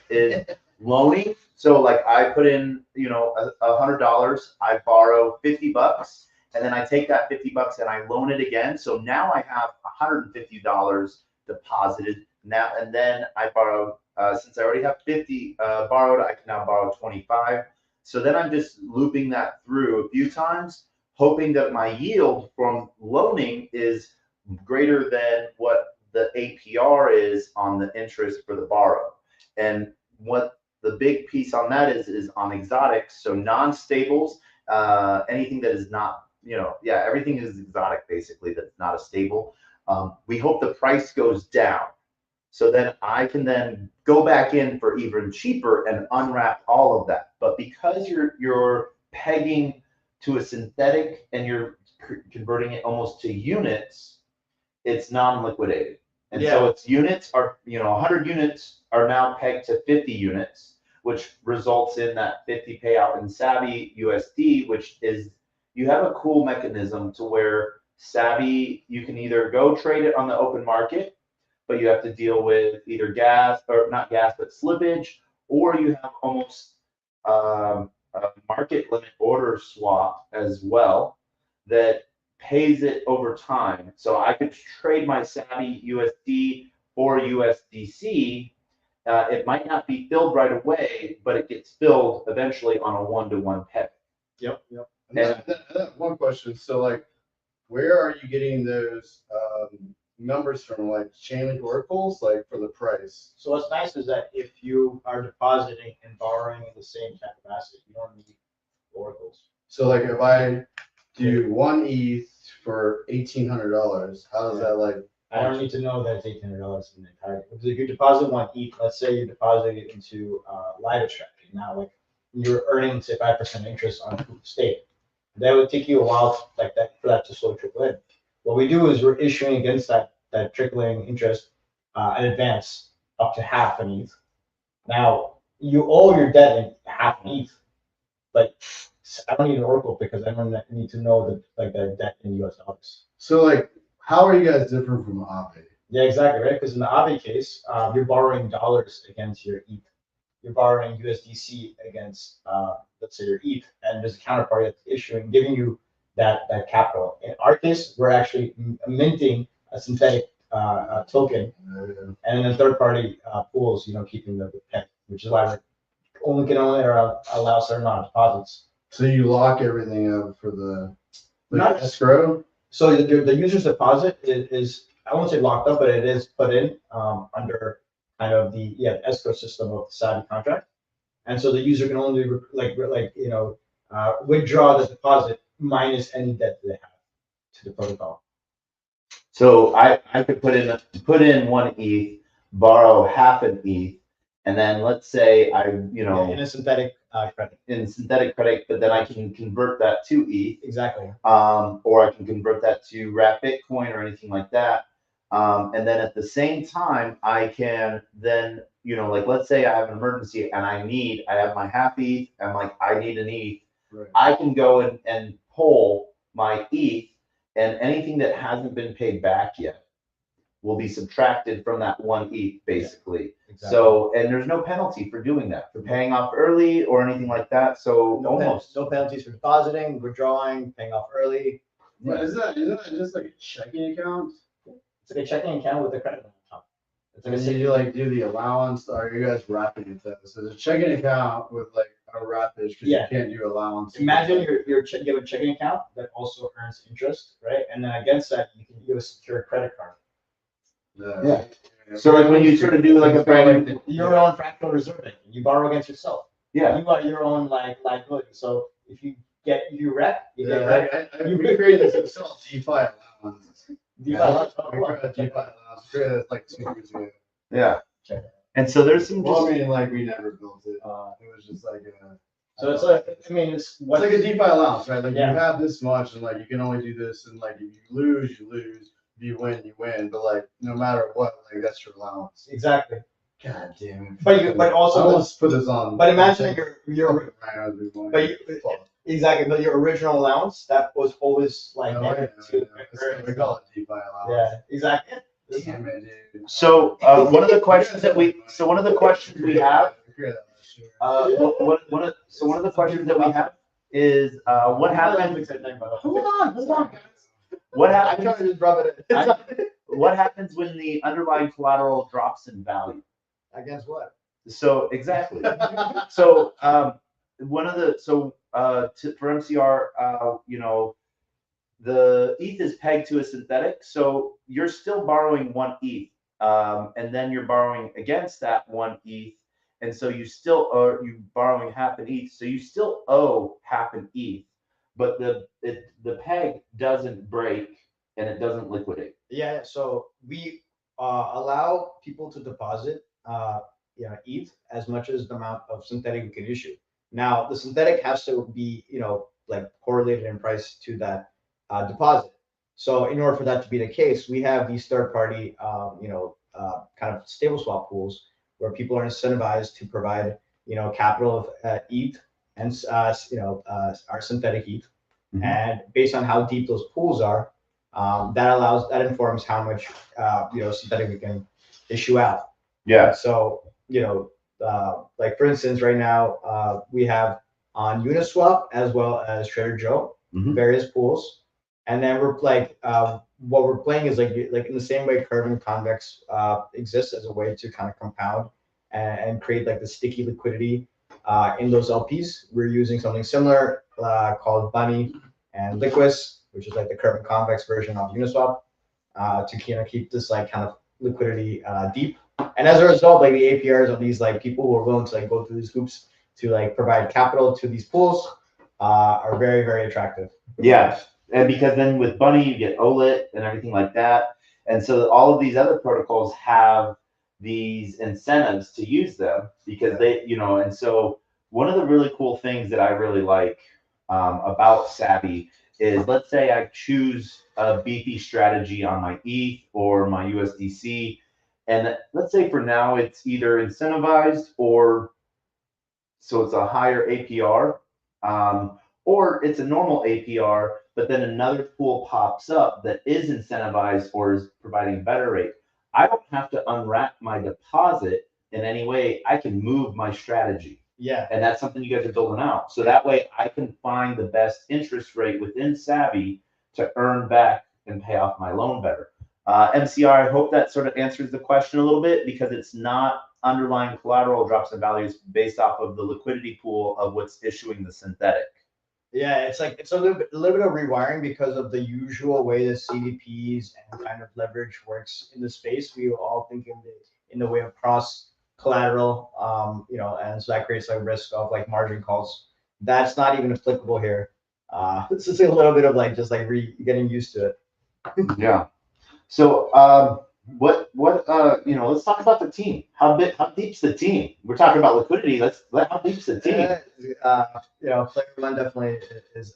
loaning. So like I put in, $100, I borrow $50, and then I take that $50 and I loan it again. So now I have $150 deposited now, and then I borrow, since I already have 50 borrowed, I can now borrow 25. So then I'm just looping that through a few times, hoping that my yield from loaning is greater than what the APR is on the interest for the borrow. And what the big piece on that is on exotics, so non-stables, anything that is not, everything is exotic basically that's not a stable. We hope the price goes down, so then I can then go back in for even cheaper and unwrap all of that. But because you're pegging to a synthetic and you're converting it almost to units, it's non-liquidated. And so its units are, 100 units are now pegged to 50 units, which results in that 50 payout in Savvy USD, which is, you have a cool mechanism to where Savvy, you can either go trade it on the open market, but you have to deal with either gas, or not gas, but slippage, or you have almost a market limit order swap as well that pays it over time. So I could trade my Savvy USD for USDC. It might not be filled right away, but it gets filled eventually on a 1-to-1 peg. Yep. And that one question. So, like, where are you getting those numbers from? Like Chainlink oracles, like for the price? So what's nice is that if you are depositing and borrowing in the same type of asset, you don't need oracles. So, like, if I do 1 ETH for $1,800, how does that like? I don't need to know that it's $1,800 in the entirety. Because if you deposit 1 ETH, let's say you deposit it into Lido strategy. Now, like you're earning say 5% interest on stake. That would take you a while like that for that to slow trickle in. What we do is we're issuing against that trickling interest an advance up to half an ETH. Now you owe your debt in half an ETH, but I don't need an oracle because I don't need to know the debt in US dollars. So, like, how are you guys different from Aave? Yeah, exactly, right? Because in the Aave case, you're borrowing dollars against your ETH. You're borrowing USDC against, let's say, your ETH, and there's a counterparty that's issuing, giving you that capital. In our case, we're actually minting a synthetic token, and then third-party pools, keeping the peg, which is why we can only allow certain amount of deposits. So you lock everything up for the Not- escrow? So the user's deposit is I won't say locked up, but it is put in under kind of the escrow system of the Savvy contract, and so the user can only withdraw the deposit minus any debt they have to the protocol. So I could put in 1 ETH, borrow half an ETH, and then let's say in a synthetic credit. in synthetic credit, but then I can convert that to ETH. Exactly. Or I can convert that to wrap Bitcoin or anything like that. And then at the same time, I can then, like let's say I have an emergency and I have my half ETH, and like I need an ETH. Right. I can go and pull my ETH, and anything that hasn't been paid back yet will be subtracted from that 1 ETH basically. Exactly. So, and there's no penalty for doing that, for paying off early or anything like that. So no penalties for depositing, withdrawing, paying off early. But isn't that just like a checking account? It's like a checking account with a credit account. It's like And a you like do the allowance, or are you guys wrapping it though? So it's a checking account with like a wrappage because Yeah. you can't do allowance. Imagine you have a checking account that also earns interest, right? And then against that, you can use a secure credit card. Yeah. So like when you sort of do like a brand, Your own fractional reserve bank, you borrow against yourself. yeah. You got your own like liability. So if you rep, you get Yeah, rep. we created this called DeFi allowance. DeFi We allowance. created DeFi allowance. We created it like 2 years ago. Yeah. Check. And so there's some Well, just, I mean, like we never built it. It was just like So it's like, I mean, it's like a DeFi allowance, right? Like Yeah. you have this much, and like you can only do this, and like if you lose, you lose. If you win, you win. But like no matter what, like that's your allowance. exactly. God damn it. But also, let's put this on. but imagine your exactly, but your original allowance that was always like we call it DeFi allowance. yeah, exactly. Damn it, dude. so one of the questions that we, so one of the questions we have, one of the questions that we have is, what happens, Hold on, guys. what I tried happens, to just rub it in. what happens when the underlying collateral drops in value? Against what? So exactly. So one of the for MCR, you know, the ETH is pegged to a synthetic, so you're still borrowing 1 ETH, and then you're borrowing against that 1 ETH, and so you still are borrowing half an ETH, so you still owe half an ETH, but the peg doesn't break and it doesn't liquidate. Yeah, so we allow people to deposit ETH as much as the amount of synthetic we can issue. Now, the synthetic has to be, like correlated in price to that deposit. So in order for that to be the case, we have these third-party, kind of stable swap pools where people are incentivized to provide, capital of ETH and, our synthetic ETH. Mhm. And based on how deep those pools are, that informs how much, synthetic we can issue out. Yeah. So, like for instance, right now, we have on Uniswap as well as Trader Joe, Mhm. various pools. And then we're like, what we're playing is like in the same way curve and convex exists as a way to kind of compound and create like the sticky liquidity in those LPs. We're using something similar called Bunny and Liquis, which is like the curve and convex version of Uniswap, to keep this like kind of liquidity deep. And as a result, like the APRs of these like people who are willing to like go through these hoops to like provide capital to these pools are very, very attractive. Yeah. And because then with Bunny, you get OLIT and everything like that. And so all of these other protocols have these incentives to use them because they, and so one of the really cool things that I really like about Savvy is, let's say I choose a beefy strategy on my ETH or my USDC. And let's say for now it's either incentivized or so it's a higher APR, or it's a normal APR, but then another pool pops up that is incentivized or is providing a better rate. I don't have to unwrap my deposit in any way. I can move my strategy. Yeah. And that's something you guys are building out. So that way I can find the best interest rate within Savvy to earn back and pay off my loan better. MCR, I hope that sort of answers the question a little bit, because it's not underlying collateral drops in values based off of the liquidity pool of what's issuing the synthetic. Yeah, it's like it's a little bit of rewiring because of the usual way the CDPs and kind of leverage works in the space. We all think in the way of cross collateral, and so that creates a risk of like margin calls. That's not even applicable here. It's just a little bit of like just like getting used to it. Yeah. So let's talk about the team. How deep's the team? We're talking about liquidity. How deep's the team? Player one definitely is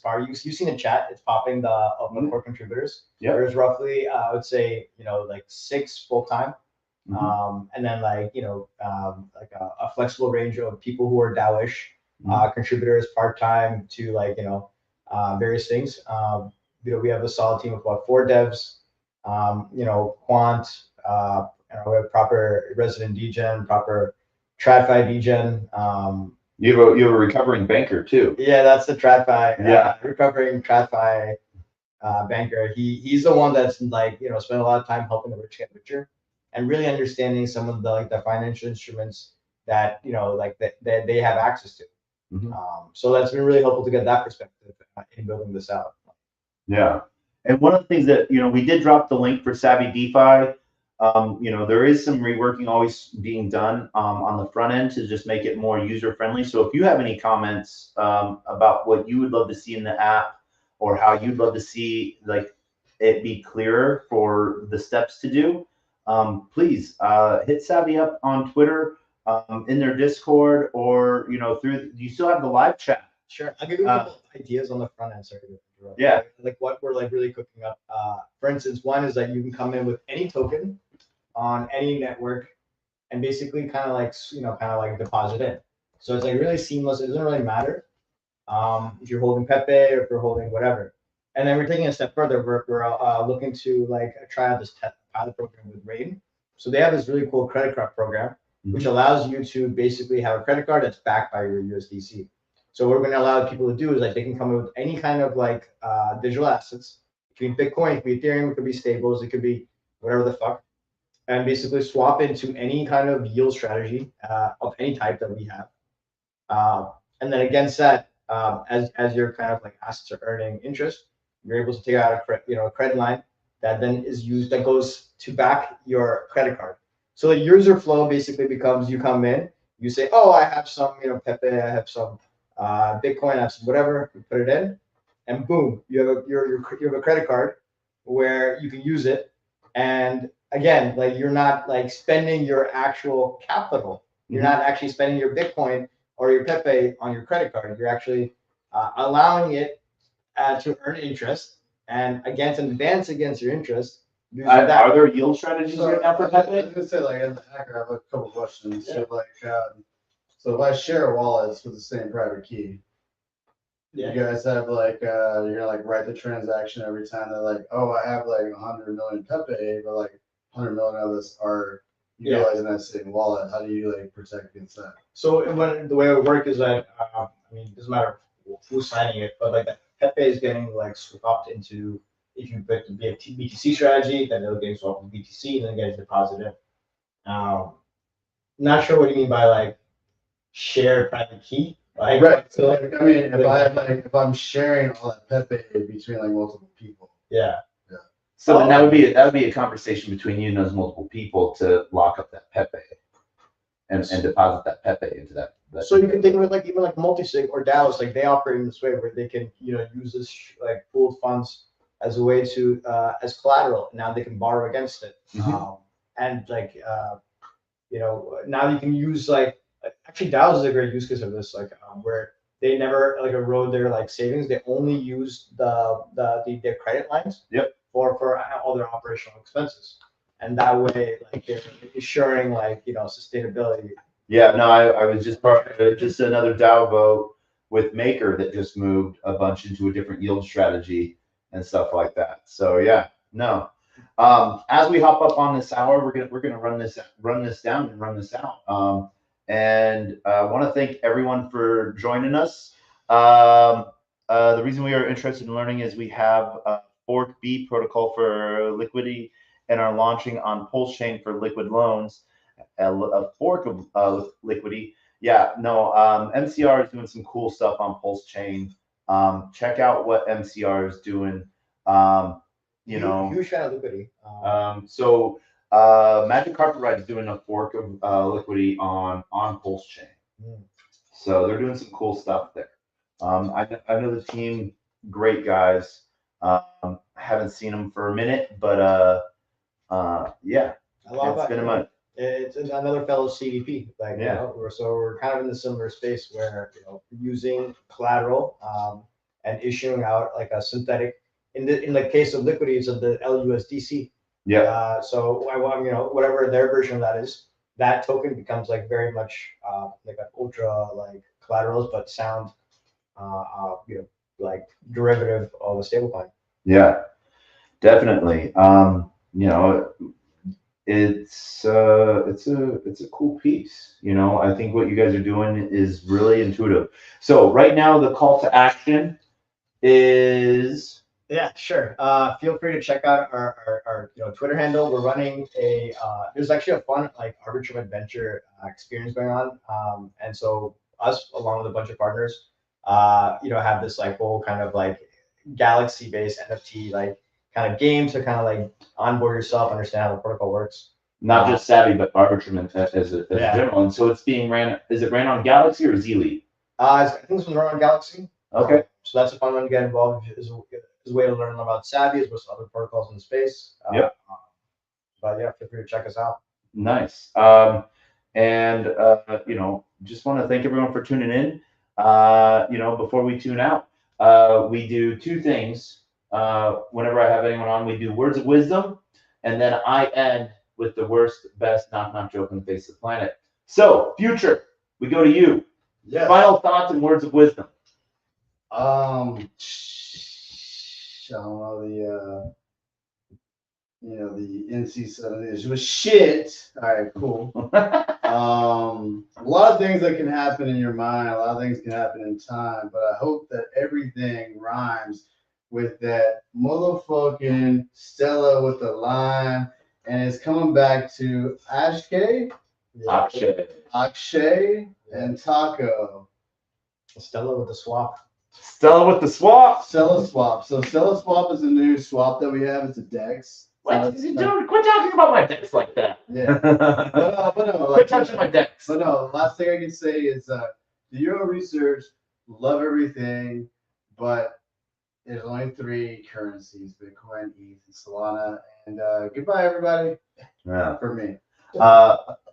power. You've seen the chat. It's popping the core contributors. Yeah. There's roughly I would say like 6 full time, and then like a flexible range of people who are DAO-ish contributors part time to like various things. We have a solid team of about 4 devs. you know, quant, we have proper resident degen, proper TradFi degen. You have a recovering banker too. Yeah, that's the TradFi. Yeah. Recovering TradFi banker. He's the one that's like, you know, spent a lot of time helping the rich get richer and really understanding some of the like the financial instruments that, you know, like that they have access to. So that's been really helpful to get that perspective in building this out. Yeah. And one of the things that, you know, we did drop the link for Savvy DeFi. You know, there is some reworking always being done on the front end to just make it more user friendly. So if you have any comments about what you would love to see in the app or how you'd love to see like it be clearer for the steps to do, please hit Savvy up on Twitter, in their Discord, or, you know, you still have the live chat. Sure, I'll give you a couple of ideas on the front end. Sorry to interrupt. Yeah. Like what we're like really cooking up. For instance, one is that you can come in with any token on any network and basically kind of like, you know, kind of like deposit in. So it's like really seamless. It doesn't really matter if you're holding Pepe or if you're holding whatever. And then we're taking a step further. We're looking to like try out this pilot program with Rain. So they have this really cool credit card program, which allows you to basically have a credit card that's backed by your USDC. So what we're going to allow people to do is like they can come in with any kind of like digital assets. It could be Bitcoin, it could be Ethereum, it could be stables, it could be whatever the fuck, and basically swap into any kind of yield strategy of any type that we have. And then against that, as your kind of like assets are earning interest, you're able to take out a credit line that then is used, that goes to back your credit card. So the user flow basically becomes you come in, you say, oh, I have some, you know, Pepe, I have some Bitcoin, I have some whatever, you put it in, and boom, you have a credit card where you can use it. And again, like you're not like spending your actual capital. You're not actually spending your Bitcoin or your Pepe on your credit card. You're actually allowing it to earn interest, and against an advance against your interest. Are there yield strategies So, right now for Pepe? I was gonna say, like, as a hacker, I have a couple questions. So, like, so if I share wallets with the same private key, you guys have like, you're gonna like write the transaction every time. They're like, oh, I have like 100 million Pepe, but like 100 million of this are utilizing that same wallet. How do you like protect against that? So the way it would work is that I mean, it doesn't matter who's signing it, but like the Pepe is getting like swapped into, if you pick the BTC strategy, then it'll get swapped to BTC and then get deposited. Not sure what you mean by like shared private key. Like, Right. So like, I mean, if I'm sharing all that Pepe between like multiple people. Yeah. So then that would be a conversation between you and those multiple people to lock up that Pepe and deposit that Pepe into that. So you can think of it like even like multisig or DAOs, like they operate in this way where they can, you know, use this like pooled funds as a way to as collateral. Now they can borrow against it, and like you know, now you can use like actually DAOs is a great use case of this, like where they never like erode their like savings. They only use their credit lines. Yep. For all their operational expenses, and that way like they're ensuring like, you know, sustainability. Yeah, no, I was just just another DAO vote with Maker that just moved a bunch into a different yield strategy and stuff like that. So yeah, no. As we hop up on this hour, we're gonna run this down and run this out. And I want to thank everyone for joining us. The reason we are interested in learning is we have Fork B protocol for liquidity and are launching on Pulse Chain for liquid loans. A fork of liquidity. Yeah, no, MCR is doing some cool stuff on Pulse Chain. Check out what MCR is doing. You know, huge fan of liquidity. So Magic Carpet Ride is doing a fork of liquidity on Pulse Chain. So they're doing some cool stuff there. I know the team, great guys. Haven't seen them for a minute, but yeah, it's been a month. It's another fellow CDP, like, you know, we're kind of in the similar space where, you know, using collateral and issuing out like a synthetic. In the case of liquidity, it's of the LUSDC. Yeah. So you know, whatever their version of that is, that token becomes like very much like an ultra like collaterals, but sound you know, like derivative of a stablecoin. Yeah. Definitely. You know, it's a cool piece. You know, I think what you guys are doing is really intuitive. So right now the call to action is Yeah, sure. Feel free to check out our Twitter handle. We're running there's actually a fun like arbitrum adventure experience going on. And so us along with a bunch of partners, have this like whole kind of like galaxy based NFT like kind of game to kind of like onboard yourself, understand how the protocol works. not just Savvy, but Arbitrum as a Yeah. general. And so it's being ran. Is it ran on Galaxy or Zlee? I think this one's run on Galaxy. Okay. So that's a fun one to get involved. Is a way to learn about Savvy as well as other protocols in the space. Yep. But yeah, feel free to check us out. Nice. And just want to thank everyone for tuning in. Before we tune out, we do two things. Whenever I have anyone on, we do words of wisdom, and then I end with the worst, best knock joke on the face of the planet. So, Future, we go to you. Yes. Final thoughts and words of wisdom. I don't know, the NC-7 was shit. All right, cool. A lot of things that can happen in your mind, a lot of things can happen in time, but I hope that everything rhymes with that motherfucking Stella with the lime, and it's coming back to Akshay, and Taco. Stella with the swap. Stella with the swap. Stella swap. So Stella swap is a new swap that we have. It's a Dex. Quit talking about my decks like that. Yeah. But no, Quit touching my decks. But no, last thing I can say is do your own research, love everything, but there's only 3 currencies: Bitcoin, ETH, and Solana. And goodbye, everybody. Yeah. For me.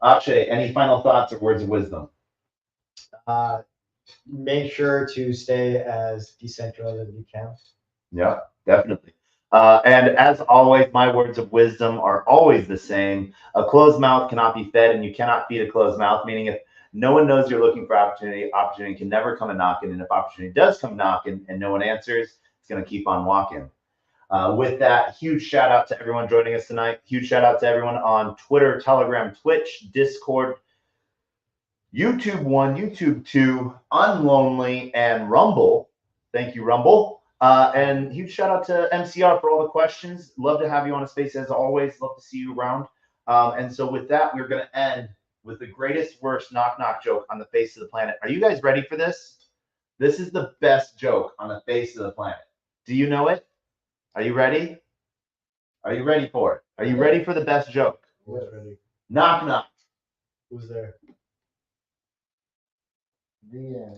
Akshay, any final thoughts or words of wisdom? Make sure to stay as decentralized as you can. Yeah, definitely. And as always, my words of wisdom are always the same. A closed mouth cannot be fed, and you cannot feed a closed mouth, meaning if no one knows you're looking for opportunity can never come a knocking. And if opportunity does come knocking and no one answers, it's going to keep on walking. With that, huge shout out to everyone joining us tonight. Huge shout out to everyone on Twitter, Telegram, Twitch, Discord, YouTube 1, YouTube 2, Unlonely, and Rumble. Thank you, Rumble. And huge shout out to MCR for all the questions. Love to have you on a space as always. Love to see you around. And so with that, we're going to end with the greatest, worst knock joke on the face of the planet. Are you guys ready for this? This is the best joke on the face of the planet. Do you know it? Are you ready? Are you ready for it? Are you ready for the best joke? Who's ready? Knock. Who's there? The end.